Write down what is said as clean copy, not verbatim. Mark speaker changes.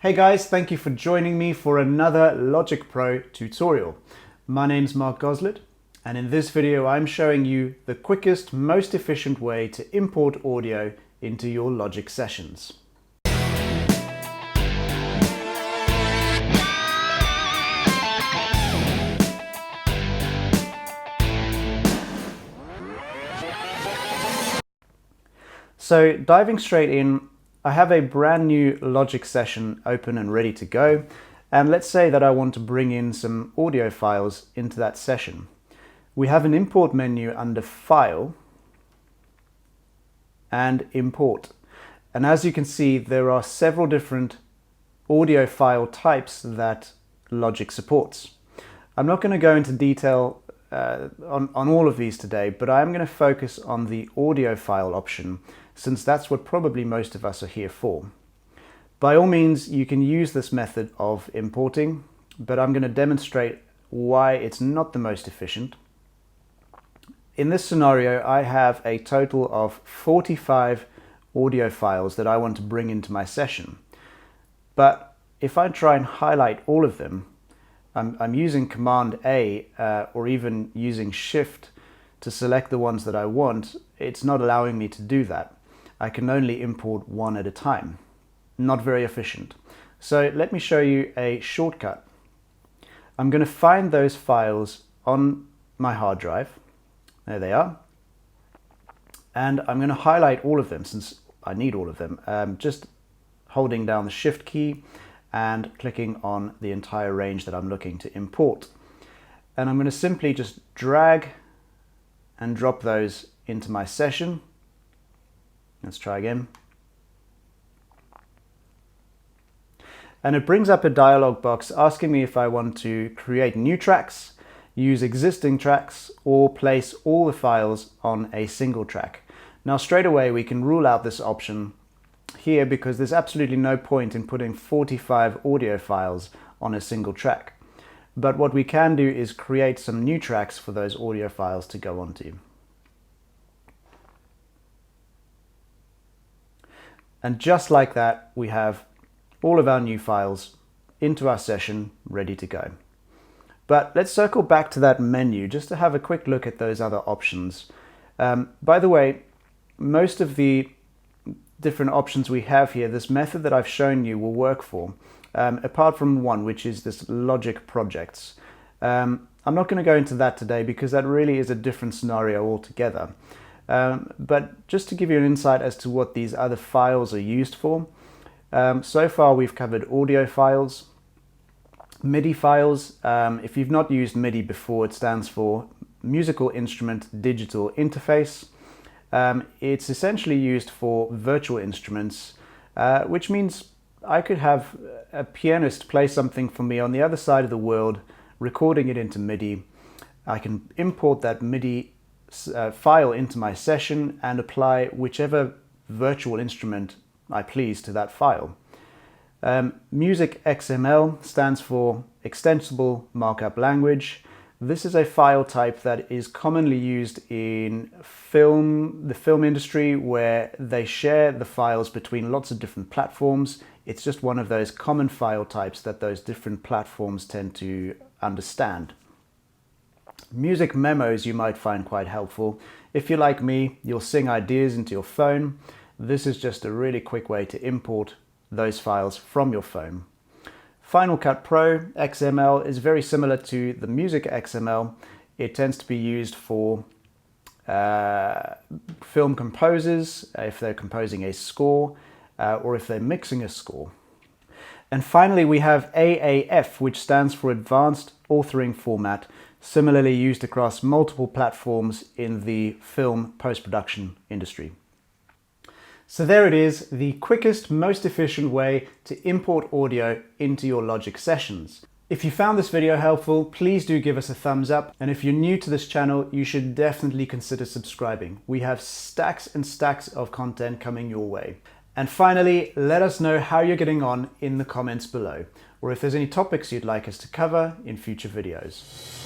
Speaker 1: Hey guys, thank you for joining me for another Logic Pro tutorial. My name's Goslett, and in this video I'm showing you the quickest, most efficient way to import audio into your Logic sessions. So diving straight in, I have a brand new Logic session open and ready to go. And let's say that I want to bring in some audio files into that session. We have an import menu under File and Import. And as you can see, there are several different audio file types that Logic supports. I'm not going to go into detail on all of these today, but I'm going to focus on the audio file option, since that's what probably most of us are here for. By all means, you can use this method of importing, but I'm going to demonstrate why it's not the most efficient. In this scenario, I have a total of 45 audio files that I want to bring into my session. But if I try and highlight all of them, I'm using Command A or even using Shift to select the ones that I want. It's not allowing me to do that. I can only import one at a time. Not very efficient. So let me show you a shortcut. I'm going to find those files on my hard drive. There they are. And I'm going to highlight all of them, since I need all of them. Just holding down the Shift key and clicking on the entire range that I'm looking to import. And I'm going to simply just drag and drop those into my session. Let's try again. And it brings up a dialog box asking me if I want to create new tracks, use existing tracks, or place all the files on a single track. Now straight away we can rule out this option here, because there's absolutely no point in putting 45 audio files on a single track. But what we can do is create some new tracks for those audio files to go onto. And just like that, we have all of our new files into our session ready to go. But let's circle back to that menu just to have a quick look at those other options. By the way, most of the different options we have here, this method that I've shown you will work for, apart from one, which is this Logic Projects. I'm not going to go into that today because that really is a different scenario altogether. But just to give you an insight as to what these other files are used for, so far we've covered audio files, MIDI files. If you've not used MIDI before, it stands for Musical Instrument Digital Interface. It's essentially used for virtual instruments, which means I could have a pianist play something for me on the other side of the world, recording it into MIDI. I can import that MIDI file into my session and apply whichever virtual instrument I please to that file. Music XML stands for Extensible Markup Language. This is a file type that is commonly used in the film industry, where they share the files between lots of different platforms. It's just one of those common file types that those different platforms tend to understand. Music memos you might find quite helpful. If you're like me, you'll sing ideas into your phone. This is just a really quick way to import those files from your phone. Final Cut Pro XML is very similar to the Music XML. It tends to be used for film composers, if they're composing a score, or if they're mixing a score. And finally, we have AAF, which stands for Advanced Authoring Format, similarly used across multiple platforms in the film post-production industry. So there it is, the quickest, most efficient way to import audio into your Logic sessions. If you found this video helpful, please do give us a thumbs up. And if you're new to this channel, you should definitely consider subscribing. We have stacks and stacks of content coming your way. And finally, let us know how you're getting on in the comments below, or if there's any topics you'd like us to cover in future videos.